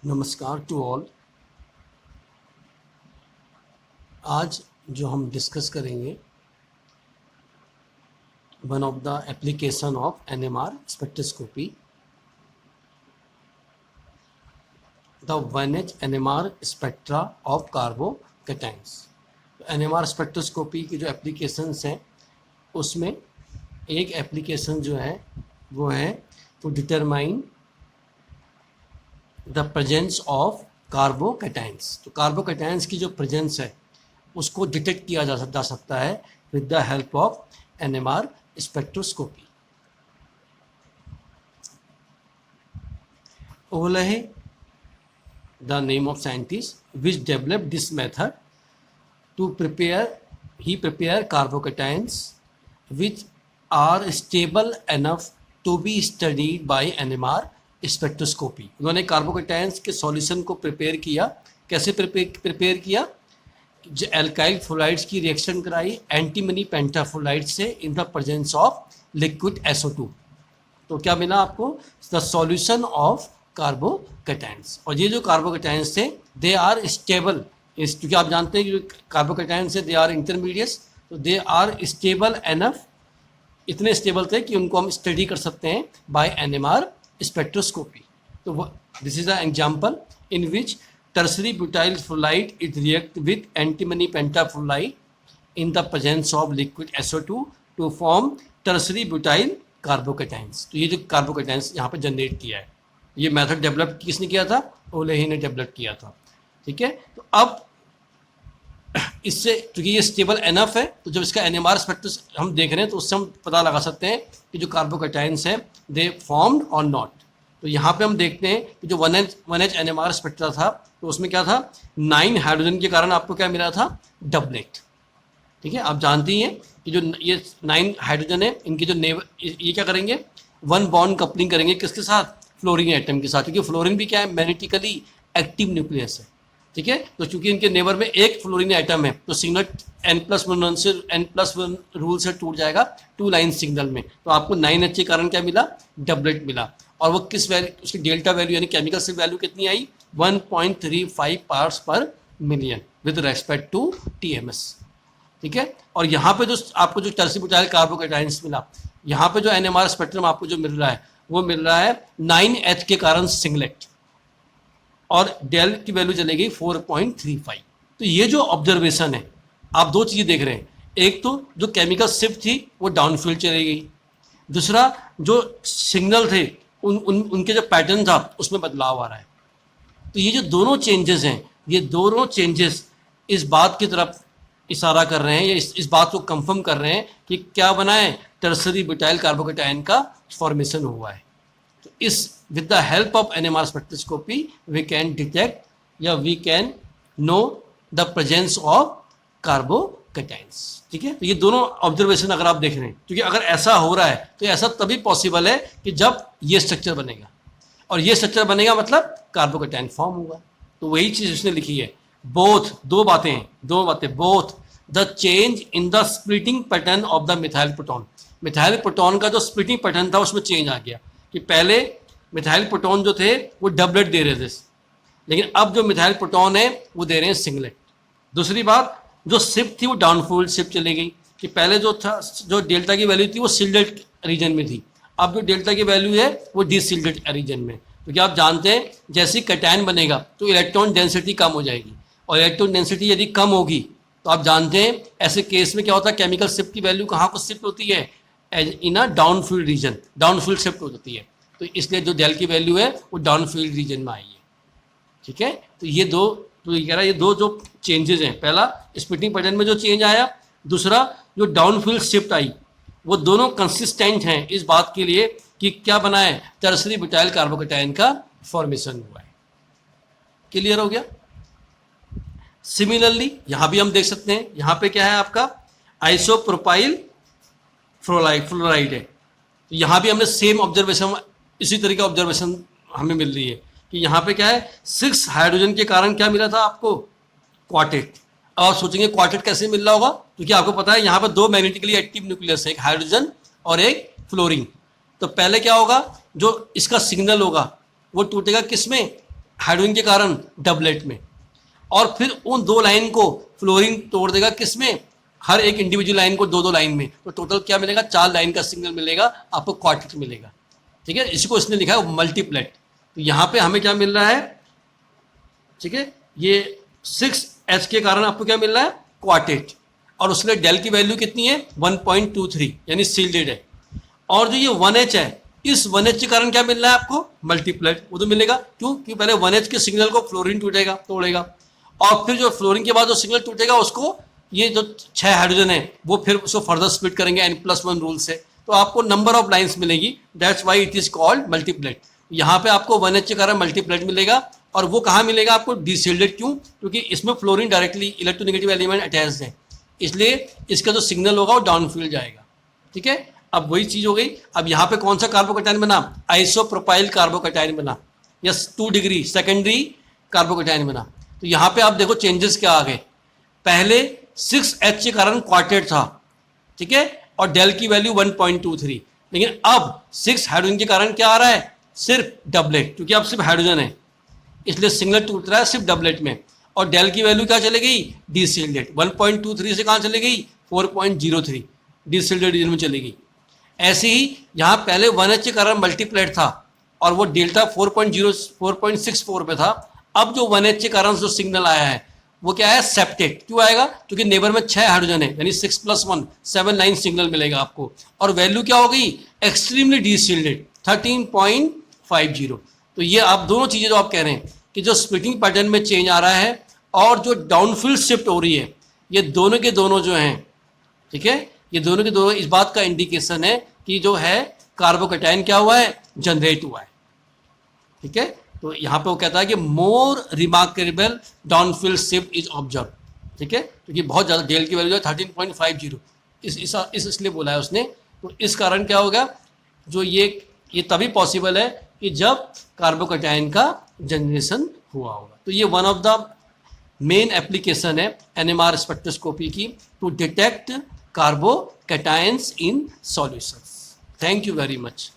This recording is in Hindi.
नमस्कार टू ऑल। आज जो हम डिस्कस करेंगे one of the application of NMR spectroscopy, the 1H NMR spectra of carbocations. NMR spectroscopy की जो एप्लीकेशंस हैं उसमें एक एप्लीकेशन जो है वो है to determine the presence of carbocations. तो कार्बोकैटायंस की जो प्रेजेंस है उसको डिटेक्ट किया जा सकता है with the help of NMR spectroscopy. ओवलहे the name of scientist which developed this method to prepare carbocations which are stable enough to be studied by NMR spectroscopy. उन्होंने कार्बोकैटायंस के सॉल्यूशन को प्रिपेयर किया। कैसे प्रिपेयर किया? जो एल्काइल फ्लोराइड्स की रिएक्शन कराई एंटीमनी पेंटाफ्लोराइड से इन the presence of liquid SO2। तो क्या मिला आपको? The solution of carbocations. और ये जो कार्बोकैटायंस थे दे आर स्टेबल, क्योंकि आप जानते हैं कि जो कार्बोकैटायंस है दे आर इंटरमीडिएट्स, तो दे आर स्टेबल एनफ, इतने स्टेबल थे कि उनको हम स्टडी कर सकते हैं बाय एनएमआर स्पेक्ट्रोस्कोपी। तो this is a example in which tertiary butyl fluoride is react with antimony pentafluoride in the presence of liquid SO2 to form tertiary butyl carbocations. तो ये जो कार्बोकैटायंस यहाँ पे जनरेट किया है, ये मेथड डेवलप किसने किया था? ओलेही ने डेवलप किया था। ठीक है, तो अब इससे क्योंकि ये स्टेबल एनफ है, तो जब इसका एनएमआर स्पेक्ट्रस हम देख रहे हैं तो उससे हम पता लगा सकते हैं कि जो कार्बोकैटायंस है दे फॉर्म्ड और नॉट। तो यहाँ पे हम देखते हैं कि जो 1H एनएमआर स्पेक्ट्रा था तो उसमें क्या था, 9 हाइड्रोजन के कारण आपको क्या मिला था? डबलेट। ठीक है, आप जानते ही हैं कि जो ये 9 हाइड्रोजन है इनकी जो ये क्या करेंगे? 1 बॉन्ड कपलिंग करेंगे किसके साथ? फ्लोरीन एटम के साथ, क्योंकि फ्लोरीन भी क्या है? मैग्नेटिकली एक्टिव न्यूक्लियस है। ठीक है, तो चूंकि इनके नेबर में एक फ्लोरीन एटम है तो सिग्नल N+1 रूल से टूट जाएगा 2 लाइन सिग्नल में। तो आपको 9H के कारण क्या मिला? डबलेट मिला। और वो किस वैल्यू, उसकी डेल्टा वैल्यू यानी केमिकल से वैल्यू कितनी आई? 1.35 पार्ट्स पर million with respect to TMS। ठीक है, और यहाँ पे जो आपको जो टर्सरी ब्यूटाइल कार्बोकैटायंस मिला, यहाँ पे जो एनएमआर स्पेक्ट्रम आपको जो मिल रहा है वो मिल रहा है 9H के कारण सिंगलेट, और डेल की वैल्यू चलेगी 4.35। तो ये जो ऑब्जर्वेशन है, आप दो चीजें देख रहे हैं, एक तो जो केमिकल शिफ्ट थी वो डाउनफील्ड चली गई, दूसरा जो सिग्नल थे उनके जो पैटर्न था उसमें बदलाव आ रहा है। तो ये जो दोनों चेंजेस हैं, ये दोनों चेंजेस इस बात की तरफ इशारा कर रहे हैं या इस बात को कंफर्म कर रहे हैं कि क्या बना है? टर्सरी ब्यूटाइल कार्बोकैटायन का फॉर्मेशन हुआ है। तो इस with the help of NMR spectroscopy we can detect या we can know the presence of carbocations. ठीक है, तो ये दोनों ऑब्जर्वेशन अगर आप देख रहे हैं, क्योंकि अगर ऐसा हो रहा है तो ऐसा तभी पॉसिबल है कि जब ये स्ट्रक्चर बनेगा, और ये स्ट्रक्चर बनेगा मतलब कार्बोकैटायन फॉर्म होगा। तो वही चीज उसने लिखी है। बोथ, दो बातें both the change in the splitting pattern of the methyl proton. Methyl proton का जो स्प्लिटिंग पैटर्न था उसमें चेंज आ गया कि पहले मिथाइल प्रोटॉन जो थे वो डबलेट दे रहे थे, लेकिन अब जो मिथाइल प्रोटॉन है वो दे रहे हैं सिंगलेट। दूसरी बात, जो शिफ्ट थी वो डाउनफोल्ड शिफ्ट चली गई कि पहले जो था, जो डेल्टा की वैल्यू थी वो सिल्डेट रीजन में थी, अब जो डेल्टा की वैल्यू है वो डिसिल्डेट रीजन में। क्योंकि आप जानते हैं जैसे कैटायन बनेगा तो इलेक्ट्रॉन डेंसिटी कम हो जाएगी, और इलेक्ट्रॉन डेंसिटी यदि कम होगी तो आप जानते हैं ऐसे केस में क्या होता है? केमिकल शिफ्ट की वैल्यू कहाँ को शिफ्ट होती है? इन अ डाउनफील्ड रीजन, डाउनफील्ड शिफ्ट होती है। तो इसलिए जो डेल की वैल्यू है वो डाउनफील्ड रीजन में आई है। ठीक है, तो ये दो, तो ये कह रहा है ये दो जो चेंजेस हैं, पहला स्प्लिटिंग पैटर्न में जो चेंज आया, दूसरा जो डाउनफील्ड शिफ्ट आई, वो दोनों कंसिस्टेंट हैं इस बात के लिए कि क्या बना है? टर्सरी ब्यूटाइल कार्बोकैटायन का फॉर्मेशन हुआ है। क्लियर हो गया? सिमिलरली यहां भी हम देख सकते हैं, यहां पे क्या है आपका? आइसोप्रोपाइल फ्लोराइड है। तो यहां भी हमने सेम ऑब्जर्वेशन, इसी तरह का ऑब्जर्वेशन हमें मिल रही है कि यहाँ पे क्या है? 6 हाइड्रोजन के कारण क्या मिला था आपको? क्वार्टेट। अब आप सोचेंगे क्वार्टेट कैसे मिल रहा होगा, क्योंकि आपको पता है यहाँ पर 2 मैग्नेटिकली एक्टिव न्यूक्लियस है, एक हाइड्रोजन और एक फ्लोरीन। तो पहले क्या होगा? जो इसका सिग्नल होगा वो टूटेगा किसमें? हाइड्रोजन के कारण डबलेट में, और फिर उन दो लाइन को फ्लोरीन तोड़ देगा किसमें, हर एक इंडिविजुअल लाइन को दो दो लाइन में, तो टोटल क्या मिलेगा, 4 लाइन का सिग्नल मिलेगा आपको, क्वार्टेट मिलेगा। ठीक है, इसको इसने लिखा है मल्टीप्लेट। तो यहाँ पे हमें क्या मिल रहा है, ठीक है, ये 6H के कारण आपको क्या मिल रहा है, क्वार्टेट, और उसके लिए डेल की वैल्यू कितनी है 1.23 यानी सील्डेड है। और जो ये 1H है, इस 1H के कारण क्या मिल रहा है आपको, मल्टीप्लेट, वो तो मिलेगा, क्यों, क्योंकि पहले 1H के सिग्नल को फ्लोरीन टूटेगा, तोड़ेगा, और फिर जो फ्लोरीन के बाद जो सिग्नल टूटेगा उसको ये जो 6 हाइड्रोजन है वो फिर उसको फर्दर स्प्लिट करेंगे N+1 रूल से, तो आपको नंबर ऑफ लाइंस मिलेगी, that's why it is called multiplet. यहाँ पे आपको 1H के कारण मल्टीप्लेट मिलेगा, और वो कहाँ मिलेगा आपको, डीसील्डेड, क्यों, क्योंकि इसमें fluorine directly electronegative element attached है, इसलिए इसका जो सिग्नल होगा वो डाउनफील्ड जाएगा। ठीक है, अब वही चीज हो गई। अब यहाँ पे कौन सा कार्बोकैटायन बना, आइसोप्रोपाइल कार्बोकैटायन बना, यस 2 डिग्री सेकेंडरी कार्बोकैटायन बना। तो यहाँ पे आप देखो चेंजेस क्या आ गए, पहले 6H के कारण क्वार्टेट था, ठीक है, और डेल की वैल्यू 1.23, लेकिन अब 6 हाइड्रोजन के कारण क्या आ रहा है, सिर्फ डबलेट, क्योंकि अब सिर्फ हाइड्रोजन है इसलिए सिग्नल टूट रहा है सिर्फ डबलेट में, और डेल की वैल्यू क्या चले गई, डीसील्डेड, 1.23 से कहाँ चले गई 4.03, डीसील्डेड रीजन में चली गई। ऐसे ही यहाँ पहले 1H के कारण मल्टीप्लेट था और वो डेल्टा 4.64 पे था, अब जो 1H के कारण जो सिग्नल आया है वो क्या है, सेप्टेट। क्यों आएगा, क्योंकि नेबर में 6 हाइड्रोजन है, यानी 6+1 7 लाइन सिग्नल मिलेगा आपको, और वैल्यू क्या हो गई, एक्सट्रीमली डीसील्डेड 13.50। तो ये आप दोनों चीजें जो आप कह रहे हैं कि जो स्प्लिटिंग पैटर्न में चेंज आ रहा है और जो डाउनफील्ड शिफ्ट हो रही है, ये दोनों के दोनों जो हैं, ठीक है, ये दोनों के दोनों इस बात का इंडिकेशन है कि जो है कार्बोकैटायन क्या हुआ है, जनरेट हुआ है। ठीक है, तो यहाँ पे वो कहता है कि मोर remarkable downfield shift is observe. ठीक है, क्योंकि बहुत ज़्यादा डेल की वैल्यू है 13.50, इसलिए बोला है उसने। तो इस कारण क्या होगा, जो ये तभी पॉसिबल है कि जब कार्बोकैटायन का जनरेशन हुआ होगा। तो ये one of the main application है NMR स्पेक्ट्रोस्कोपी की, to detect carbocations in solutions. Thank you very much.